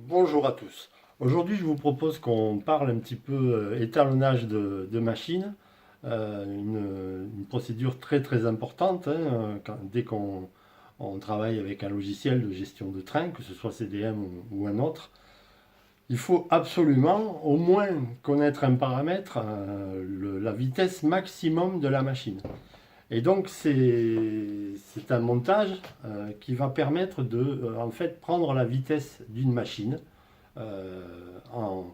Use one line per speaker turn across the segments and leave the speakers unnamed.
Bonjour à tous. Aujourd'hui, je vous propose qu'on parle un petit peu étalonnage de machines. Une procédure très très importante dès qu'on travaille avec un logiciel de gestion de train, que ce soit CDM ou un autre. Il faut absolument au moins connaître un paramètre, la vitesse maximum de la machine. Et donc c'est un montage qui va permettre de en fait prendre la vitesse d'une machine euh, en,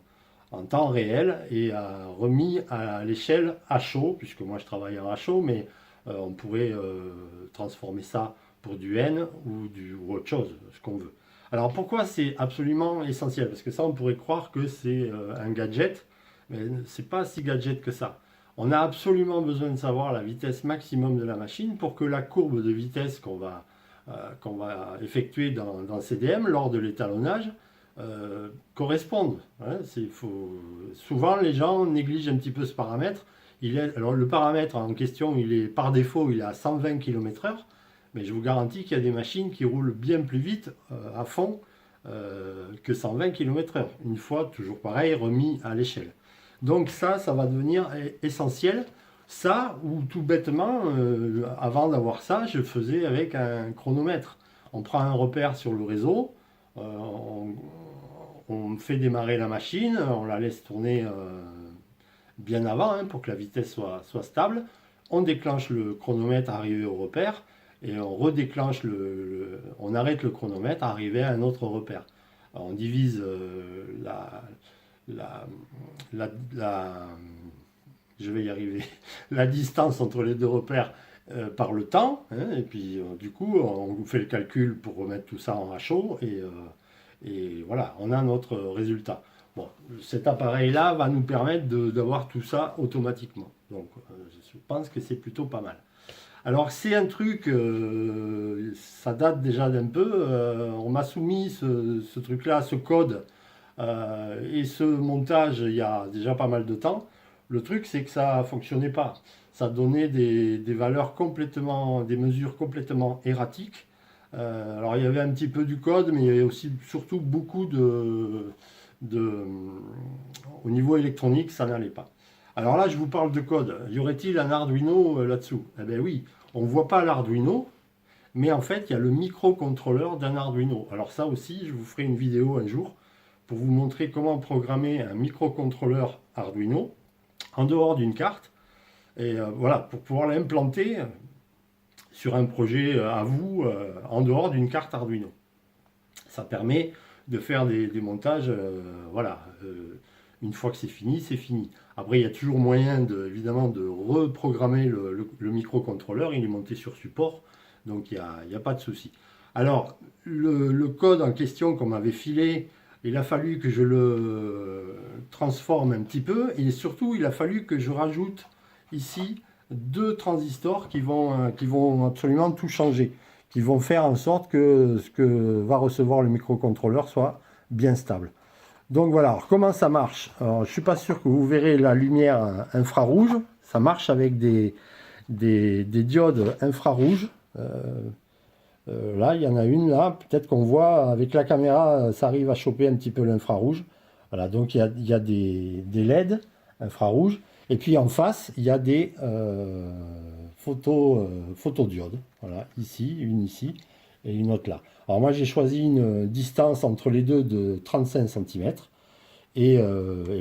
en temps réel et remis à l'échelle HO, puisque moi je travaille en HO, mais on pourrait transformer ça pour du N ou autre chose, ce qu'on veut. Alors pourquoi c'est absolument essentiel? Parce que ça on pourrait croire que c'est un gadget, mais c'est pas si gadget que ça. On a absolument besoin de savoir la vitesse maximum de la machine pour que la courbe de vitesse qu'on va effectuer dans CDM lors de l'étalonnage corresponde. Hein. Souvent, les gens négligent un petit peu ce paramètre. Alors, le paramètre en question, il est par défaut, il est à 120 km/h, mais je vous garantis qu'il y a des machines qui roulent bien plus vite à fond que 120 km/h. Une fois, toujours pareil, remis à l'échelle. Donc ça va devenir essentiel. Ça, ou tout bêtement, avant d'avoir ça, je faisais avec un chronomètre. On prend un repère sur le réseau, on fait démarrer la machine, on la laisse tourner bien avant pour que la vitesse soit stable. On déclenche le chronomètre arrivé au repère et on redéclenche on arrête le chronomètre arrivé à un autre repère. Alors, on divise la, la, la, je vais y arriver, la distance entre les deux repères par le temps, et puis du coup on fait le calcul pour remettre tout ça en HO et voilà, on a notre résultat. Bon, cet appareil-là va nous permettre d'avoir tout ça automatiquement. Donc je pense que c'est plutôt pas mal. Alors c'est un truc, ça date déjà d'un peu, on m'a soumis ce truc-là, ce code et ce montage il y a déjà pas mal de temps. Le truc c'est que ça fonctionnait pas. Ça donnait des valeurs complètement, des mesures complètement erratiques. Alors il y avait un petit peu du code, mais il y avait aussi surtout beaucoup de au niveau électronique, ça n'allait pas. Alors là, je vous parle de code. Y aurait-il un Arduino là-dessous? Eh bien oui, on ne voit pas l'Arduino, mais en fait, il y a le microcontrôleur d'un Arduino. Alors ça aussi, je vous ferai une vidéo un jour pour vous montrer comment programmer un microcontrôleur Arduino en dehors d'une carte. Et voilà, pour pouvoir l'implanter sur un projet à vous en dehors d'une carte Arduino. Ça permet de faire des montages, voilà, une fois que c'est fini, c'est fini. Après, il y a toujours moyen évidemment de reprogrammer le microcontrôleur, il est monté sur support, donc il n'y a pas de souci. Alors, le code en question qu'on m'avait filé, il a fallu que je le transforme un petit peu, et surtout, il a fallu que je rajoute ici deux transistors qui vont absolument tout changer, qui vont faire en sorte que ce que va recevoir le microcontrôleur soit bien stable. Donc voilà, alors comment ça marche? Alors, je ne suis pas sûr que vous verrez la lumière infrarouge, ça marche avec des diodes infrarouges. Là, il y en a une là, peut-être qu'on voit avec la caméra, ça arrive à choper un petit peu l'infrarouge. Voilà, donc il y a des LED infrarouges. Et puis en face, il y a des photodiodes. Voilà, une ici et une autre là. Alors moi, j'ai choisi une distance entre les deux de 35 cm. Et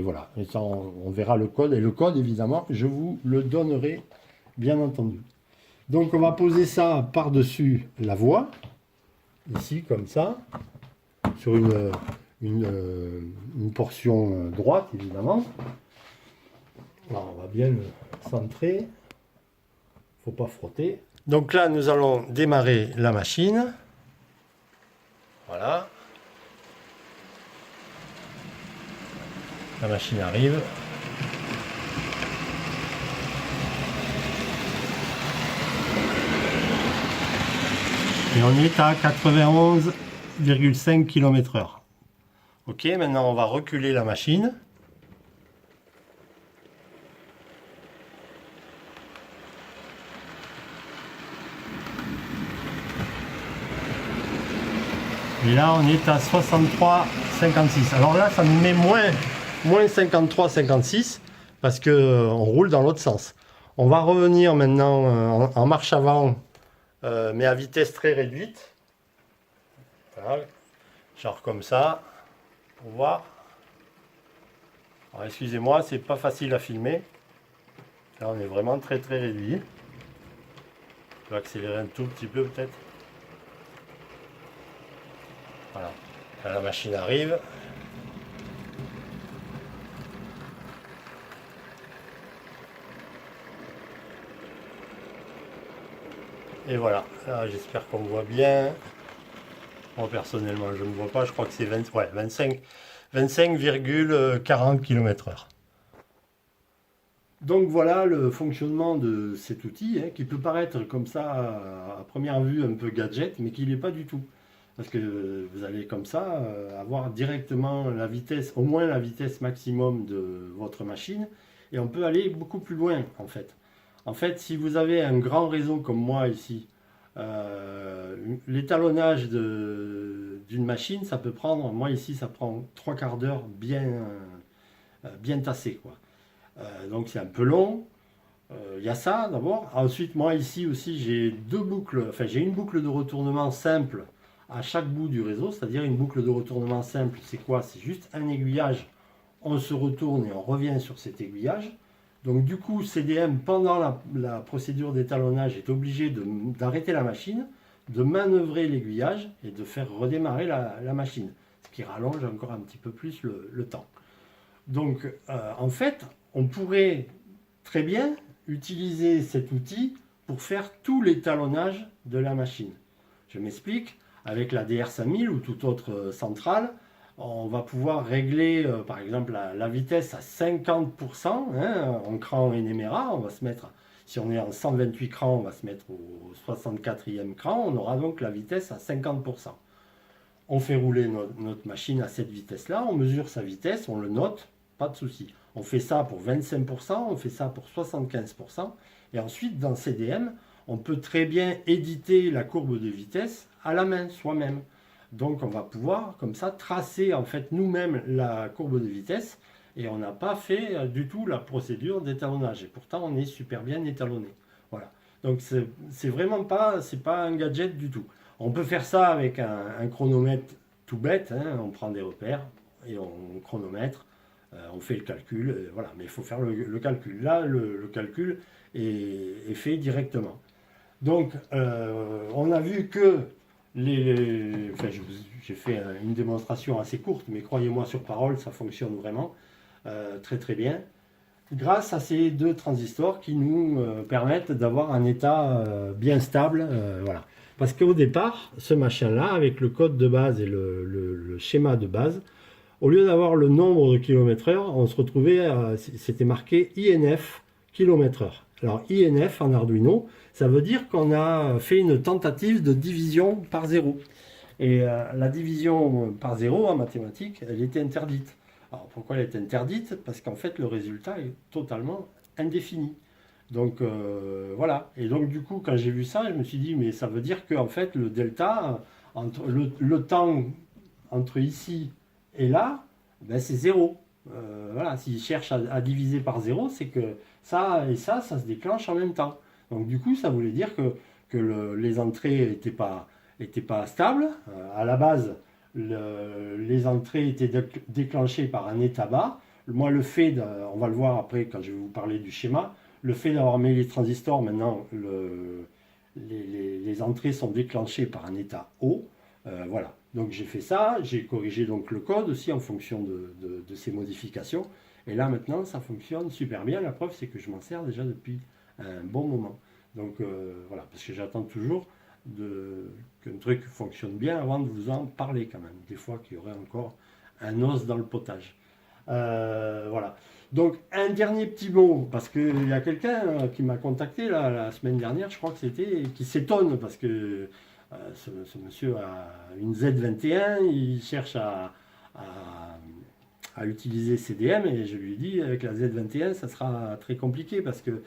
voilà, et ça, on verra le code. Et le code, évidemment, je vous le donnerai, bien entendu. Donc on va poser ça par-dessus la voie, ici comme ça, sur une portion droite évidemment. Alors, on va bien le centrer, faut pas frotter. Donc là nous allons démarrer la machine. Voilà. La machine arrive. Et on est à 91,5 km/h. Ok, maintenant on va reculer la machine. Et là, on est à 63,56. Alors là, ça nous met moins 53,56 parce qu'on roule dans l'autre sens. On va revenir maintenant en marche avant, mais à vitesse très réduite. Voilà. Genre comme ça, pour voir. Alors excusez-moi, c'est pas facile à filmer. Là, on est vraiment très réduit. Je vais accélérer un tout petit peu peut-être. Voilà. Là, la machine arrive. Et voilà. Là, j'espère qu'on voit bien. Moi, personnellement, je ne vois pas. Je crois que c'est 25,40 km/h. Donc voilà le fonctionnement de cet outil qui peut paraître comme ça à première vue un peu gadget, mais qui n'est pas du tout. Parce que vous allez comme ça avoir directement la vitesse, au moins la vitesse maximum de votre machine, et on peut aller beaucoup plus loin en fait. En fait, si vous avez un grand réseau comme moi ici, l'étalonnage d'une machine, ça peut prendre, moi ici ça prend 3/4 d'heure bien tassé quoi. Donc c'est un peu long. Il y a ça d'abord. Ensuite, moi ici aussi, j'ai deux boucles. Enfin, j'ai une boucle de retournement simple à chaque bout du réseau. C'est-à-dire une boucle de retournement simple, c'est quoi? C'est juste un aiguillage. On se retourne et on revient sur cet aiguillage. Donc du coup, CDM, pendant la procédure d'étalonnage, est obligé d'arrêter la machine, de manœuvrer l'aiguillage et de faire redémarrer la machine. Ce qui rallonge encore un petit peu plus le temps. Donc en fait, on pourrait très bien utiliser cet outil pour faire tout l'étalonnage de la machine. Je m'explique, avec la DR5000 ou toute autre centrale, on va pouvoir régler par exemple la vitesse à 50% en cran Enemera. On va se mettre, si on est en 128 crans, on va se mettre au 64e cran, on aura donc la vitesse à 50%. On fait rouler notre machine à cette vitesse-là, on mesure sa vitesse, on le note, pas de souci. On fait ça pour 25%, on fait ça pour 75%. Et ensuite, dans CDM, on peut très bien éditer la courbe de vitesse à la main, soi-même. Donc, on va pouvoir, comme ça, tracer en fait nous-mêmes la courbe de vitesse. Et on n'a pas fait du tout la procédure d'étalonnage. Et pourtant, on est super bien étalonné. Voilà. Donc, c'est vraiment pas, c'est pas un gadget du tout. On peut faire ça avec un chronomètre tout bête. On prend des repères et on chronomètre. On fait le calcul, voilà, mais il faut faire le calcul. Là, le calcul est fait directement. Donc, on a vu que enfin, j'ai fait une démonstration assez courte, mais croyez-moi sur parole, ça fonctionne vraiment très bien. Grâce à ces deux transistors qui nous permettent d'avoir un état bien stable, voilà. Parce qu'au départ, ce machin-là, avec le code de base et le schéma de base, au lieu d'avoir le nombre de km/h, on se retrouvait, c'était marqué INF km/h. Alors INF en Arduino, ça veut dire qu'on a fait une tentative de division par zéro. Et la division par zéro en mathématiques, elle était interdite. Alors pourquoi elle est interdite? Parce qu'en fait le résultat est totalement indéfini. Donc voilà. Et donc du coup, quand j'ai vu ça, je me suis dit, mais ça veut dire qu'en fait le delta, entre le temps entre ici et là, ben c'est zéro. Voilà, s'il cherche à diviser par zéro, c'est que ça et ça se déclenche en même temps. Donc du coup, ça voulait dire que les entrées n'étaient pas stables. À la base, les entrées étaient déclenchées par un état bas. Moi, on va le voir après quand je vais vous parler du schéma, le fait d'avoir mis les transistors, maintenant, les entrées sont déclenchées par un état haut. Voilà. Donc j'ai fait ça, j'ai corrigé donc le code aussi en fonction de ces modifications. Et là maintenant ça fonctionne super bien. La preuve c'est que je m'en sers déjà depuis un bon moment. Donc voilà, parce que j'attends toujours qu'un truc fonctionne bien avant de vous en parler quand même. Des fois qu'il y aurait encore un os dans le potage. Voilà. Donc un dernier petit mot, parce qu'il y a quelqu'un qui m'a contacté là, la semaine dernière, je crois que c'était, qui s'étonne parce que ce monsieur a une Z21, il cherche à utiliser CDM et je lui ai dit avec la Z21 ça sera très compliqué parce que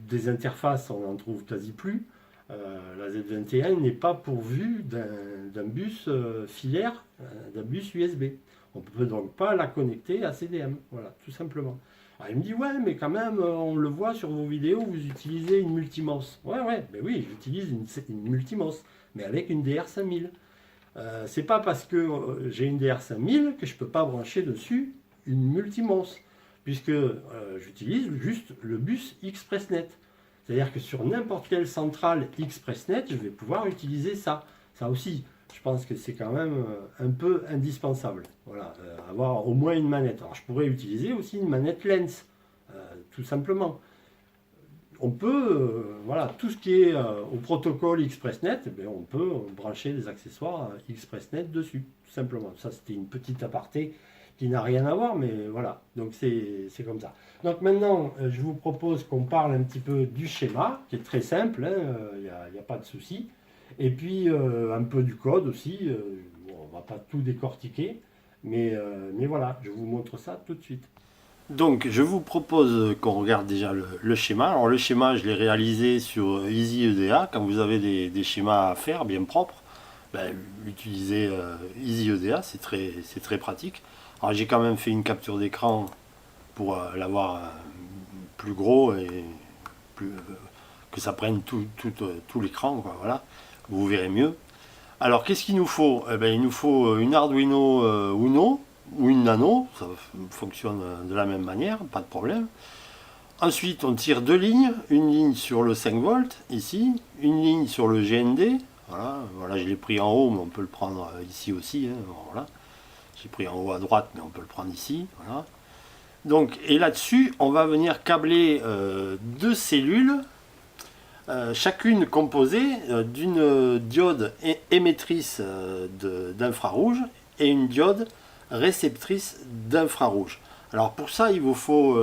des interfaces on n'en trouve quasi plus. La Z21 n'est pas pourvue d'un bus filaire, d'un bus USB. On ne peut donc pas la connecter à CDM, voilà, tout simplement. Alors il me dit, ouais, mais quand même, on le voit sur vos vidéos, vous utilisez une Multimos. Ouais, ouais, ben oui, j'utilise une Multimos, mais avec une DR5000. C'est pas parce que j'ai une DR5000 que je ne peux pas brancher dessus une Multimos, puisque j'utilise juste le bus Expressnet. C'est-à-dire que sur n'importe quelle centrale Expressnet, je vais pouvoir utiliser ça. Ça aussi, je pense que c'est quand même un peu indispensable. Voilà, avoir au moins une manette. Alors je pourrais utiliser aussi une manette Lens, tout simplement. On peut, voilà, tout ce qui est au protocole Expressnet, eh bien, on peut brancher des accessoires Expressnet dessus, tout simplement. Ça, c'était une petite aparté qui n'a rien à voir, mais voilà, donc c'est comme ça. Donc maintenant, je vous propose qu'on parle un petit peu du schéma, qui est très simple, il n'y a pas de souci. Et puis un peu du code aussi, bon, on ne va pas tout décortiquer, mais voilà, je vous montre ça tout de suite. Donc, je vous propose qu'on regarde déjà le schéma. Alors, le schéma, je l'ai réalisé sur EasyEDA. Quand vous avez des schémas à faire bien propres, ben, utilisez EasyEDA, c'est très pratique. Alors, j'ai quand même fait une capture d'écran pour l'avoir plus gros et que ça prenne tout l'écran, quoi, voilà. Vous verrez mieux. Alors, qu'est-ce qu'il nous faut? Eh ben, il nous faut une Arduino Uno ou une Nano, ça fonctionne de la même manière, pas de problème. Ensuite, on tire deux lignes, une ligne sur le 5 volts, ici, une ligne sur le GND, voilà, je l'ai pris en haut, mais on peut le prendre ici aussi, hein, voilà. J'ai pris en haut à droite, mais on peut le prendre ici, voilà. Donc, et là-dessus, on va venir câbler deux cellules, chacune composée d'une diode émettrice d'infrarouge et une diode réceptrice d'infrarouge. Alors pour ça, il vous faut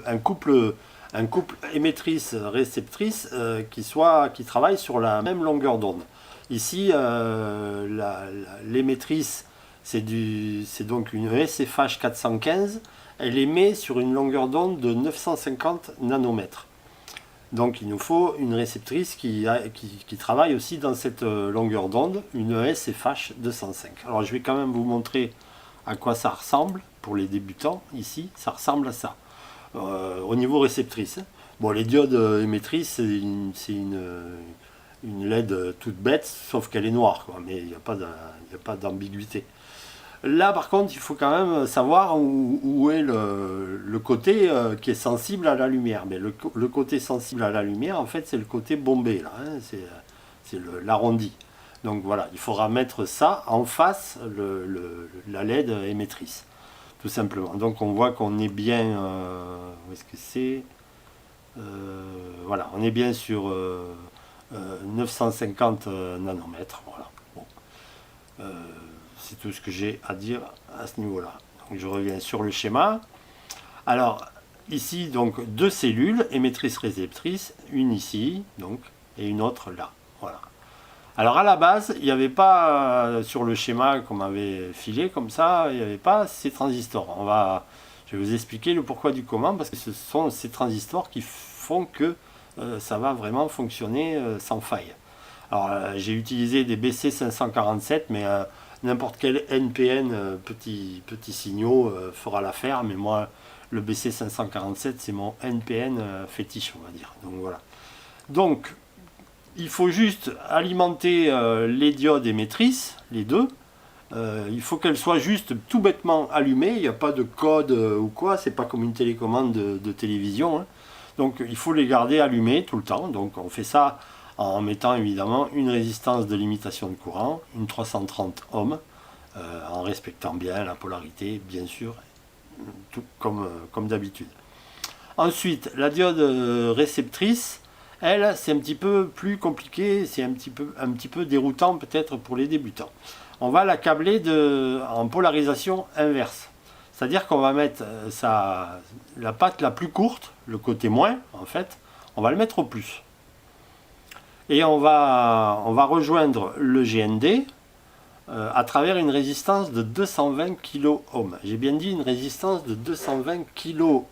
un couple émettrice-réceptrice qui travaille sur la même longueur d'onde. Ici, l'émettrice, c'est donc une SFH 415. Elle émet sur une longueur d'onde de 950 nanomètres. Donc il nous faut une réceptrice qui travaille aussi dans cette longueur d'onde, une SFH 205. Alors je vais quand même vous montrer à quoi ça ressemble pour les débutants. Ici, ça ressemble à ça. Au niveau réceptrice. Bon, les diodes émettrices, c'est une LED toute bête, sauf qu'elle est noire, quoi, mais il n'y a pas d'ambiguïté. Là, par contre, il faut quand même savoir où est le côté qui est sensible à la lumière. Mais le côté sensible à la lumière, en fait, c'est le côté bombé, là, hein, c'est l'arrondi. Donc voilà, il faudra mettre ça en face, la LED émettrice, tout simplement. Donc on voit qu'on est bien, où est-ce que c'est voilà, on est bien sur 950 nanomètres, voilà. Bon. C'est tout ce que j'ai à dire à ce niveau-là. Donc je reviens sur le schéma. Alors ici, donc deux cellules, émettrice-réceptrice, une ici, donc, et une autre là. Voilà. Alors à la base, il n'y avait pas sur le schéma qu'on m'avait filé comme ça, il n'y avait pas ces transistors. Je vais vous expliquer le pourquoi du comment, parce que ce sont ces transistors qui font que ça va vraiment fonctionner sans faille. Alors j'ai utilisé des BC547, mais n'importe quel NPN petit signaux fera l'affaire, mais moi le BC547 c'est mon NPN fétiche, on va dire. Donc voilà. Donc il faut juste alimenter les diodes émettrices, les deux. Il faut qu'elles soient juste tout bêtement allumées, il n'y a pas de code ou quoi, c'est pas comme une télécommande de télévision, hein. Donc il faut les garder allumées tout le temps. Donc on fait ça en mettant évidemment une résistance de limitation de courant, une 330 ohms, en respectant bien la polarité, bien sûr, tout comme d'habitude. Ensuite, la diode réceptrice, elle, c'est un petit peu plus compliqué, c'est un petit peu déroutant peut-être pour les débutants. On va la câbler en polarisation inverse. C'est-à-dire qu'on va mettre la patte la plus courte, le côté moins en fait, on va le mettre au plus. Et on va rejoindre le GND à travers une résistance de 220 kΩ. J'ai bien dit une résistance de 220 kΩ.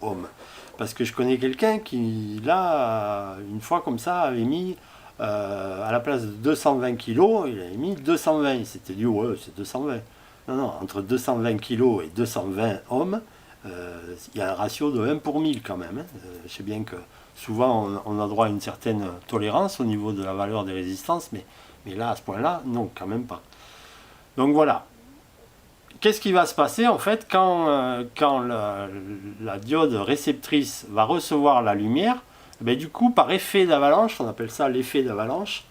Parce que je connais quelqu'un qui, là, une fois comme ça, avait mis à la place de 220 kg, il avait mis 220. Il s'était dit, ouais, c'est 220. Non, non, entre 220 kg et 220 hommes, il y a un ratio de 1 pour 1000 quand même. Hein. Je sais bien que souvent on a droit à une certaine tolérance au niveau de la valeur des résistances, mais là, à ce point-là, non, quand même pas. Donc voilà. Qu'est-ce qui va se passer en fait quand la diode réceptrice va recevoir la lumière? Ben, du coup, par effet d'avalanche, on appelle ça l'effet d'avalanche,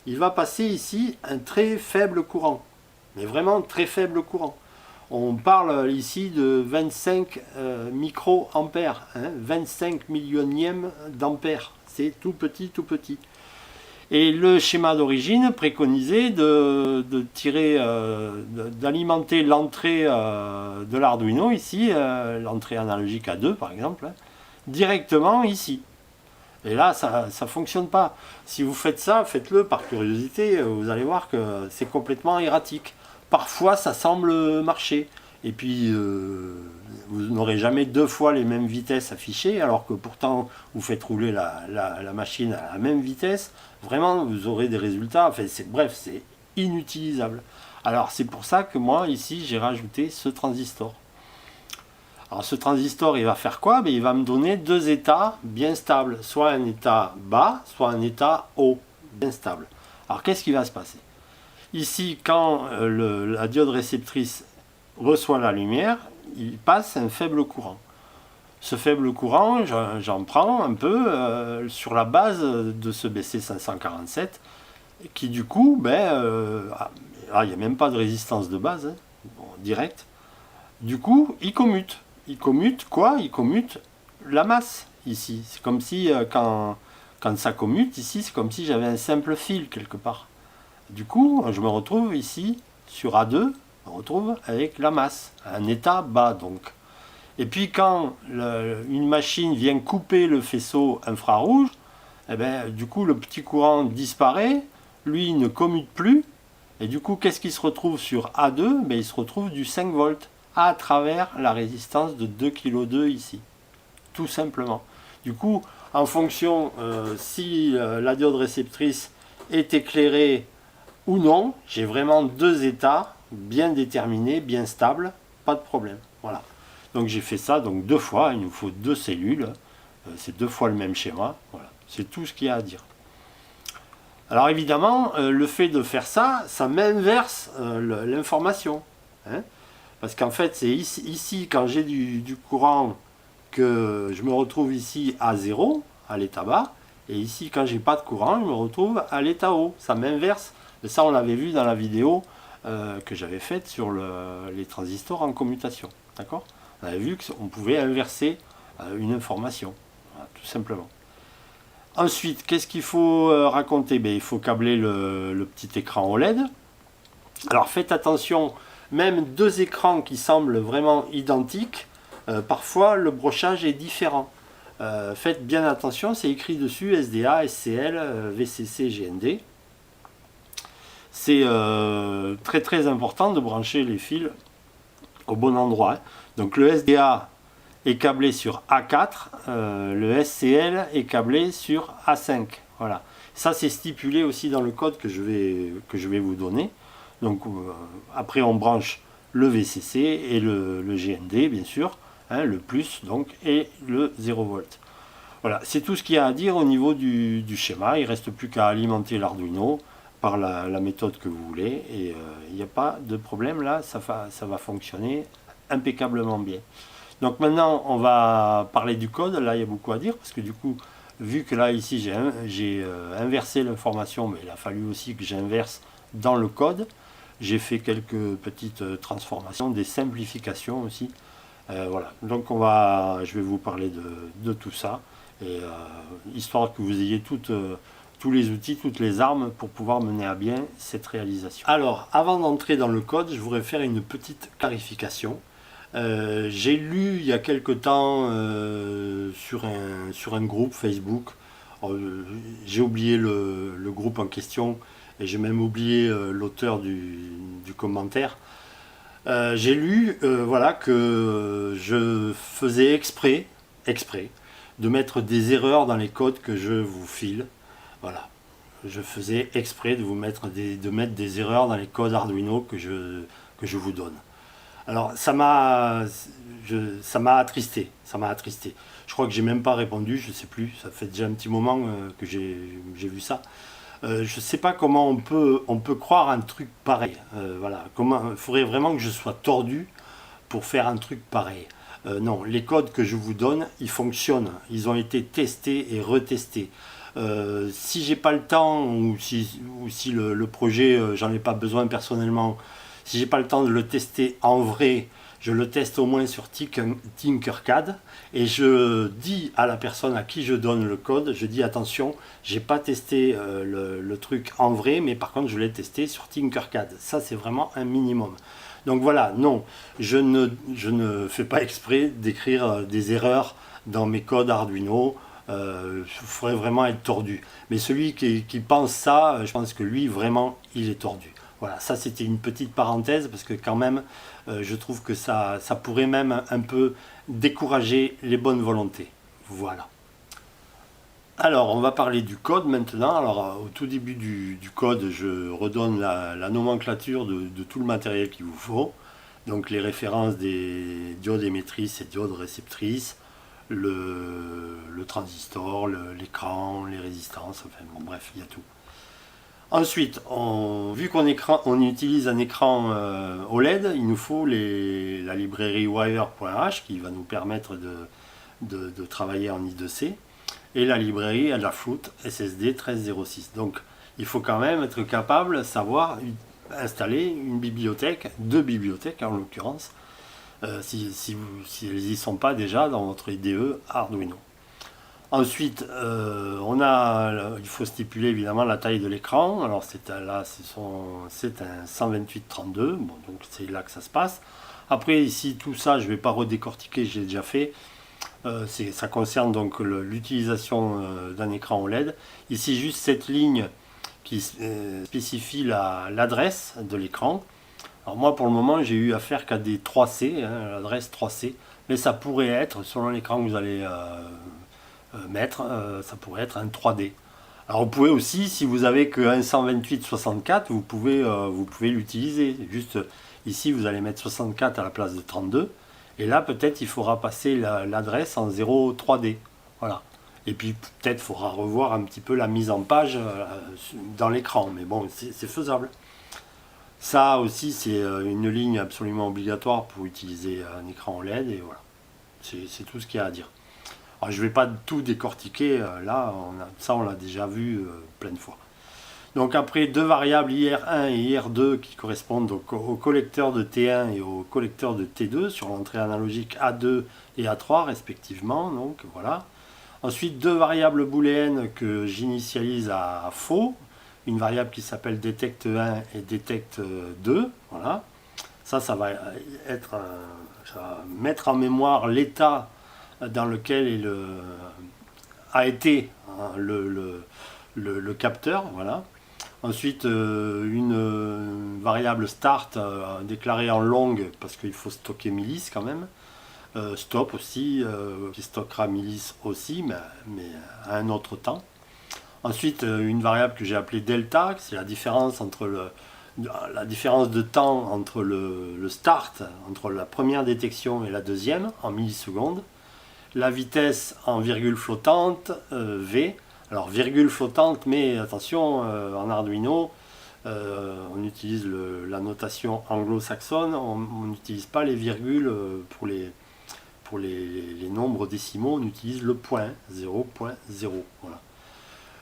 il va passer ici un très faible courant, mais vraiment très faible courant. On parle ici de 25 microampères, hein, 25 millionièmes d'ampères, c'est tout petit, tout petit. Et le schéma d'origine préconisait de tirer, d'alimenter l'entrée de l'Arduino ici, l'entrée analogique à 2 par exemple, hein, directement ici. Et là, ça ne fonctionne pas. Si vous faites ça, faites-le par curiosité, vous allez voir que c'est complètement erratique. Parfois, ça semble marcher. Et puis, vous n'aurez jamais deux fois les mêmes vitesses affichées, alors que pourtant, vous faites rouler la machine à la même vitesse. Vraiment, vous aurez des résultats. Enfin, bref, c'est inutilisable. Alors, c'est pour ça que moi, ici, j'ai rajouté ce transistor. Alors ce transistor, il va faire quoi? Il va me donner deux états bien stables, soit un état bas, soit un état haut, bien stable. Alors qu'est-ce qui va se passer? Ici, quand la diode réceptrice reçoit la lumière, il passe un faible courant. Ce faible courant, j'en prends un peu sur la base de ce BC547, qui du coup, il n'y a même pas de résistance de base, hein, bon, direct. Du coup, il commute. Il commute quoi? Il commute la masse ici. C'est comme si quand ça commute ici, c'est comme si j'avais un simple fil quelque part. Du coup, je me retrouve ici sur A2, je me retrouve avec la masse, un état bas donc. Et puis quand une machine vient couper le faisceau infrarouge, eh ben, du coup le petit courant disparaît, lui il ne commute plus, et du coup qu'est-ce qui se retrouve sur A2? Il se retrouve du 5 volts à travers la résistance de 2,2 kg ici, tout simplement. Du coup, en fonction si la diode réceptrice est éclairée ou non, j'ai vraiment deux états bien déterminés, bien stables, pas de problème. Voilà. Donc j'ai fait ça donc deux fois, il nous faut deux cellules, c'est deux fois le même schéma, voilà. C'est tout ce qu'il y a à dire. Alors évidemment, le fait de faire ça, ça m'inverse l'information. Hein, parce qu'en fait, c'est ici, quand j'ai du courant, que je me retrouve ici à 0, à l'état bas, et ici, quand j'ai pas de courant, je me retrouve à l'état haut. Ça m'inverse. Et ça, on l'avait vu dans la vidéo que j'avais faite sur les transistors en commutation. D'accord? On avait vu qu'on pouvait inverser une information, voilà, tout simplement. Ensuite, qu'est-ce qu'il faut raconter? Il faut câbler le petit écran OLED. Alors faites attention, même deux écrans qui semblent vraiment identiques, parfois le brochage est différent. Faites bien attention, c'est écrit dessus SDA, SCL, VCC, GND. C'est très très important de brancher les fils au bon endroit. Hein. Donc le SDA est câblé sur A4, le SCL est câblé sur A5. Voilà. Ça c'est stipulé aussi dans le code que je vais vous donner. Donc après on branche le VCC et le GND bien sûr, hein, le plus donc et le 0 volt. Voilà, c'est tout ce qu'il y a à dire au niveau du schéma. Il ne reste plus qu'à alimenter l'Arduino par la méthode que vous voulez et il n'y a pas de problème là, ça va fonctionner impeccablement bien. Donc maintenant on va parler du code. Là il y a beaucoup à dire parce que du coup vu que là ici j'ai inversé l'information, mais il a fallu aussi que j'inverse dans le code. J'ai fait quelques petites transformations, des simplifications aussi. Voilà, donc je vais vous parler de tout ça, et, histoire que vous ayez tous les outils, toutes les armes pour pouvoir mener à bien cette réalisation. Alors, avant d'entrer dans le code, je voudrais faire une petite clarification. J'ai lu il y a quelque temps sur un groupe Facebook, j'ai oublié le groupe en question, et j'ai même oublié l'auteur du commentaire. J'ai lu voilà, que je faisais exprès de mettre des erreurs dans les codes que je vous file. Voilà. je faisais exprès de vous mettre des erreurs dans les codes Arduino que je vous donne. Alors ça m'a attristé, ça m'a attristé. Je crois que j'ai même pas répondu, je sais plus, ça fait déjà un petit moment que j'ai vu ça. Je sais pas comment on peut croire un truc pareil. Voilà, comment, il faudrait vraiment que je sois tordu pour faire un truc pareil. Non, les codes que je vous donne, ils fonctionnent. Ils ont été testés et retestés. Si j'ai pas le temps ou si le projet, j'en ai pas besoin personnellement, si j'ai pas le temps de le tester en vrai, je le teste au moins sur Tinkercad et je dis à la personne à qui je donne le code, je dis attention, j'ai pas testé le truc en vrai, mais par contre je l'ai testé sur Tinkercad. Ça c'est vraiment un minimum. Donc voilà, non, je ne fais pas exprès d'écrire des erreurs dans mes codes Arduino. Je ferais vraiment être tordu. Mais celui qui pense ça, je pense que lui, vraiment, il est tordu. Voilà, ça c'était une petite parenthèse parce que quand même, je trouve que ça pourrait même un peu décourager les bonnes volontés. Voilà. Alors, on va parler du code maintenant. Alors, au tout début du code, je redonne la nomenclature de tout le matériel qu'il vous faut. Donc, les références des diodes émettrices et diodes réceptrices, le transistor, l'écran, les résistances, enfin bon, bref, il y a tout. Ensuite, vu on utilise un écran OLED, il nous faut la librairie wire.h qui va nous permettre de travailler en I2C et la librairie Adafruit SSD 1306. Donc il faut quand même être capable de savoir installer une bibliothèque, deux bibliothèques en l'occurrence, si elles n'y sont pas déjà dans votre IDE Arduino. Ensuite, il faut stipuler évidemment la taille de l'écran. Alors c'est un 128-32, bon, donc c'est là que ça se passe. Après ici tout ça, je ne vais pas redécortiquer, j'ai déjà fait. Ça concerne donc l'utilisation d'un écran OLED. Ici juste cette ligne qui spécifie l'adresse de l'écran. Alors moi pour le moment j'ai eu affaire qu'à des 3C, hein, l'adresse 3C, mais ça pourrait être, selon l'écran que vous allez mettre, ça pourrait être un 3D. Alors vous pouvez aussi, si vous avez que un 128-64, vous pouvez l'utiliser. Juste ici vous allez mettre 64 à la place de 32. Et là, peut-être, il faudra passer l'adresse en 0,3D. Voilà. Et puis, peut-être, il faudra revoir un petit peu la mise en page dans l'écran. Mais bon, c'est faisable. Ça aussi, c'est une ligne absolument obligatoire pour utiliser un écran OLED. Et voilà. C'est tout ce qu'il y a à dire. Alors, je ne vais pas tout décortiquer. Là, on l'a déjà vu plein de fois. Donc après, deux variables IR1 et IR2 qui correspondent donc au collecteur de T1 et au collecteur de T2 sur l'entrée analogique A2 et A3 respectivement. Donc voilà. Ensuite, deux variables booléennes que j'initialise à faux. Une variable qui s'appelle detect1 et detect2. Voilà. Ça va mettre en mémoire l'état dans lequel a été hein, le capteur. Voilà. Ensuite, une variable start déclarée en longue parce qu'il faut stocker milice quand même. Stop aussi, qui stockera milice aussi, mais à un autre temps. Ensuite, une variable que j'ai appelée delta, c'est la différence de temps entre le start, entre la première détection et la deuxième, en millisecondes. La vitesse en virgule flottante, V. Alors virgule flottante, mais attention, en Arduino, on utilise la notation anglo-saxonne, on n'utilise pas les virgules pour les nombres décimaux, on utilise le point, 0.0. Voilà.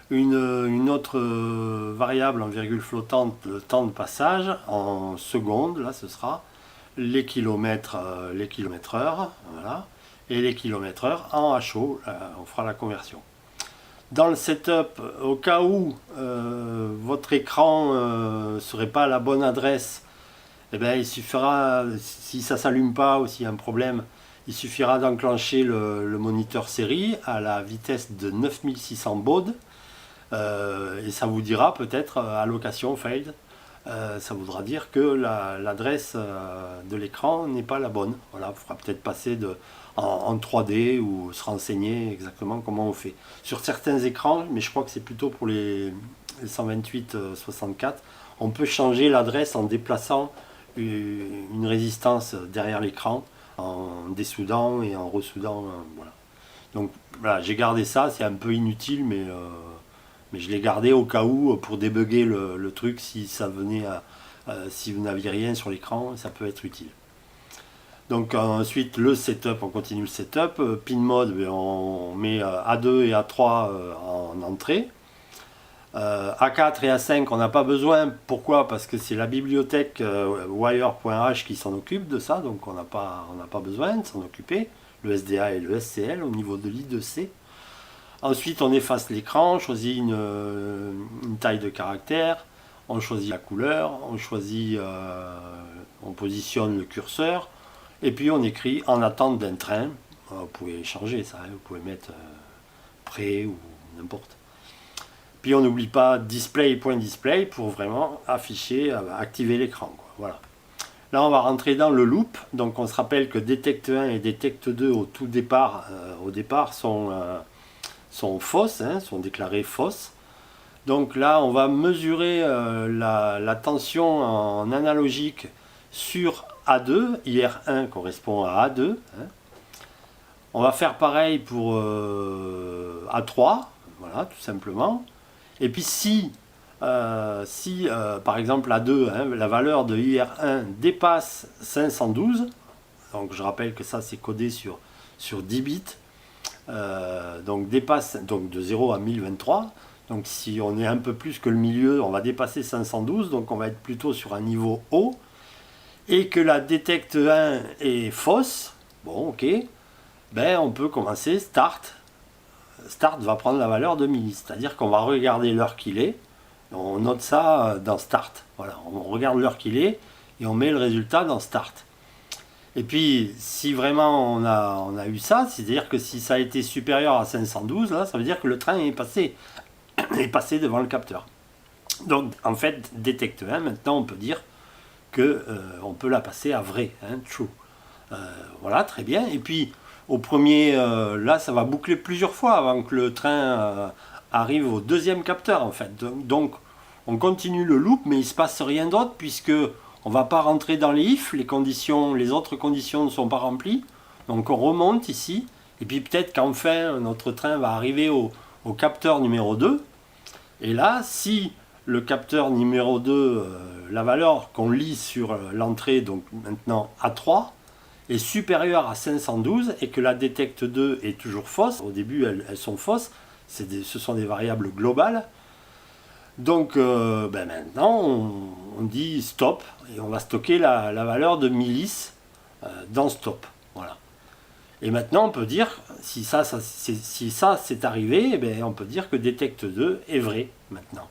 Une autre variable en virgule flottante, le temps de passage, en secondes, là ce sera les kilomètres heure, voilà, et les kilomètres heure en HO, on fera la conversion. Dans le setup, au cas où votre écran ne serait pas à la bonne adresse, eh bien, il suffira, si ça ne s'allume pas ou s'il y a un problème, il suffira d'enclencher le moniteur série à la vitesse de 9600 bauds et ça vous dira peut-être allocation failed. Ça voudra dire que l'adresse de l'écran n'est pas la bonne. Voilà, il faudra peut-être passer en 3D ou se renseigner exactement comment on fait. Sur certains écrans, mais je crois que c'est plutôt pour les 128.64, on peut changer l'adresse en déplaçant une résistance derrière l'écran, en dessoudant et en ressoudant. Voilà. Donc voilà, j'ai gardé ça, c'est un peu inutile, mais je l'ai gardé au cas où pour débugger le truc si ça venait si vous n'aviez rien sur l'écran, ça peut être utile. Donc ensuite le setup, on continue le setup. Pin mode, on met A2 et A3 en entrée. A4 et A5 on n'a pas besoin. Pourquoi? Parce que c'est la bibliothèque wire.h qui s'en occupe de ça, donc on n'a pas besoin de s'en occuper. Le SDA et le SCL au niveau de l'I2C. Ensuite on efface l'écran, on choisit une taille de caractère, on choisit la couleur, on positionne le curseur, et puis on écrit en attente d'un train. Vous pouvez changer ça, vous pouvez mettre prêt ou n'importe. Puis on n'oublie pas display.display pour vraiment afficher, activer l'écran. Voilà. Là on va rentrer dans le loop, donc on se rappelle que Detect 1 et Detect 2 au départ sont fausses, sont déclarées fausses. Donc là on va mesurer la tension en analogique sur A2, IR1 correspond à A2. On va faire pareil pour A3, voilà, tout simplement. Et puis si par exemple A2, la valeur de IR1 dépasse 512, donc je rappelle que ça c'est codé sur 10 bits, donc dépasse donc de 0 à 1023, donc si on est un peu plus que le milieu, on va dépasser 512, donc on va être plutôt sur un niveau haut, et que la Detect 1 est fausse, bon ok, ben on peut commencer Start. Start va prendre la valeur de milli, c'est-à-dire qu'on va regarder l'heure qu'il est, on note ça dans Start, voilà, on regarde l'heure qu'il est et on met le résultat dans Start. Et puis si vraiment on a eu ça, c'est-à-dire que si ça a été supérieur à 512, là, ça veut dire que le train est passé devant le capteur. Donc en fait, Detect 1, maintenant on peut dire que on peut la passer à vrai, true. Voilà, très bien. Et puis au premier, là ça va boucler plusieurs fois avant que le train arrive au deuxième capteur en fait. Donc on continue le loop, mais il ne se passe rien d'autre puisque on ne va pas rentrer dans les if, les autres conditions ne sont pas remplies. Donc on remonte ici, et puis peut-être qu'enfin notre train va arriver au capteur numéro 2. Et là, si le capteur numéro 2, la valeur qu'on lit sur l'entrée, donc maintenant A3, est supérieure à 512 et que la Detect 2 est toujours fausse, au début elles sont fausses, ce sont des variables globales, donc maintenant on dit stop et on va stocker la valeur de millis dans stop. Voilà. Et maintenant on peut dire, si ça c'est arrivé, on peut dire que Detect 2 est vrai maintenant.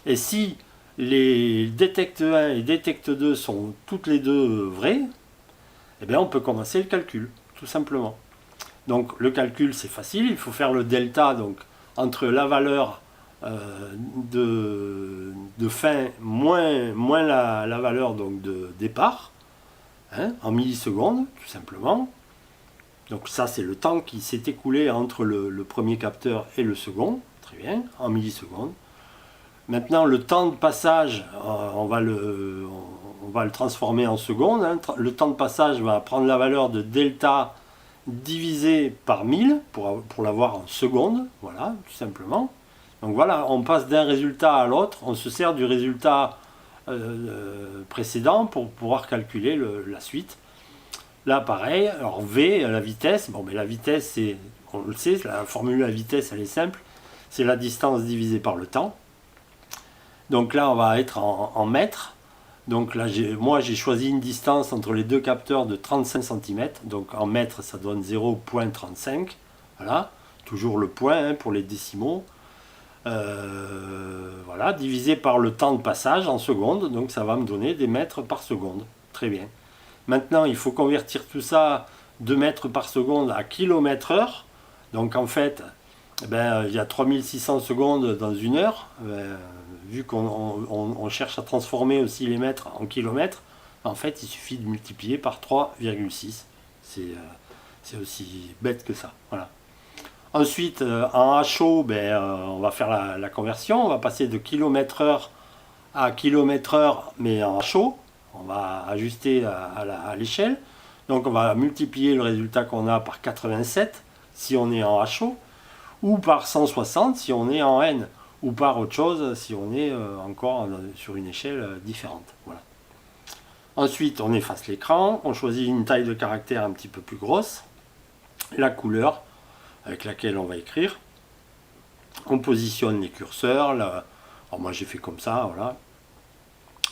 Et si les Detect 1 et Detect 2 sont toutes les deux vraies, on peut commencer le calcul, tout simplement. Donc le calcul c'est facile, il faut faire le delta donc, entre la valeur de fin moins la valeur donc, de départ, en millisecondes, tout simplement. Donc ça c'est le temps qui s'est écoulé entre le premier capteur et le second, très bien, en millisecondes. Maintenant le temps de passage, on va le transformer en secondes. Le temps de passage va prendre la valeur de delta divisé par 1000 pour l'avoir en secondes, voilà, tout simplement. Donc voilà, on passe d'un résultat à l'autre, on se sert du résultat précédent pour pouvoir calculer la suite. Là pareil, alors V, la vitesse, la vitesse c'est, on le sait, la formule de la vitesse elle est simple, c'est la distance divisée par le temps. Donc là on va être en mètres. Donc là, moi j'ai choisi une distance entre les deux capteurs de 35 cm. Donc en mètres, ça donne 0,35. Voilà, toujours le point pour les décimaux. Voilà, divisé par le temps de passage en secondes. Donc ça va me donner des mètres par seconde. Très bien. Maintenant, il faut convertir tout ça de mètres par seconde à kilomètres/heure. Donc en fait, il y a 3600 secondes dans une heure. Vu qu'on cherche à transformer aussi les mètres en kilomètres, en fait il suffit de multiplier par 3,6. C'est aussi bête que ça. Voilà. Ensuite, en HO, on va faire la conversion. On va passer de km/h à km/h, mais en HO. On va ajuster à l'échelle. Donc on va multiplier le résultat qu'on a par 87 si on est en HO, ou par 160 si on est en N, ou par autre chose si on est encore sur une échelle différente. Voilà. Ensuite, on efface l'écran, on choisit une taille de caractère un petit peu plus grosse, la couleur avec laquelle on va écrire, on positionne les curseurs, alors moi j'ai fait comme ça, voilà.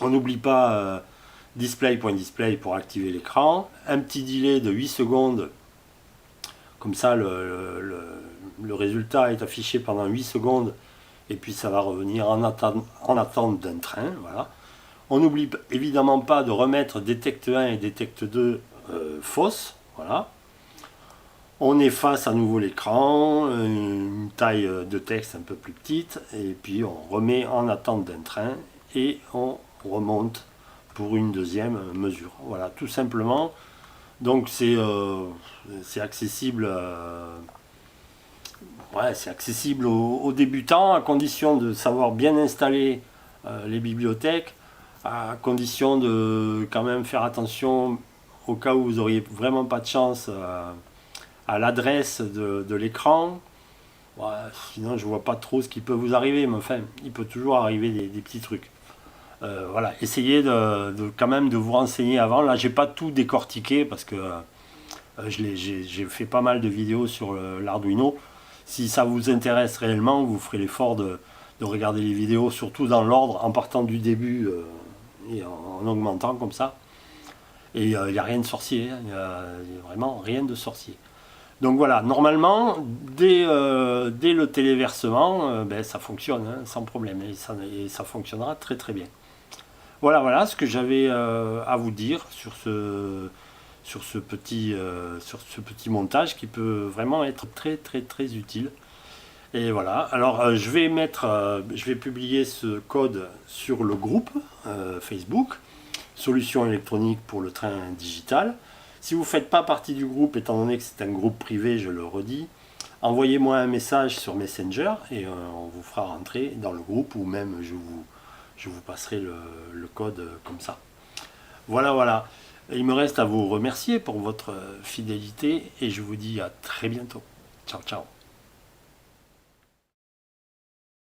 On n'oublie pas display.display pour activer l'écran, un petit delay de 8 secondes, comme ça le résultat est affiché pendant 8 secondes et puis ça va revenir en attente d'un train, voilà. On n'oublie évidemment pas de remettre détecte 1 et détecte 2 fausses, voilà. On efface à nouveau l'écran, une taille de texte un peu plus petite, et puis on remet en attente d'un train et on remonte pour une deuxième mesure. Voilà, tout simplement. Donc c'est accessible, c'est accessible aux débutants, à condition de savoir bien installer les bibliothèques, à condition de quand même faire attention au cas où vous n'auriez vraiment pas de chance à l'adresse de l'écran. Sinon je vois pas trop ce qui peut vous arriver, mais enfin il peut toujours arriver des petits trucs. Voilà, essayez quand même de vous renseigner avant. Là j'ai pas tout décortiqué parce que j'ai fait pas mal de vidéos sur l'Arduino. Si ça vous intéresse réellement, vous ferez l'effort de regarder les vidéos, surtout dans l'ordre, en partant du début et en augmentant comme ça. Et il n'y a rien de sorcier, il n'y a vraiment rien de sorcier. Donc voilà, normalement, dès le téléversement, ça fonctionne sans problème, et ça fonctionnera très très bien. Voilà ce que j'avais à vous dire sur ce petit montage qui peut vraiment être très très très utile. Et voilà, alors je vais publier ce code sur le groupe Facebook, Solutions électroniques pour le train digital. Si vous ne faites pas partie du groupe, étant donné que c'est un groupe privé, je le redis, envoyez-moi un message sur Messenger et on vous fera rentrer dans le groupe, ou même je vous passerai le code comme ça. Voilà. Il me reste à vous remercier pour votre fidélité et je vous dis à très bientôt. Ciao.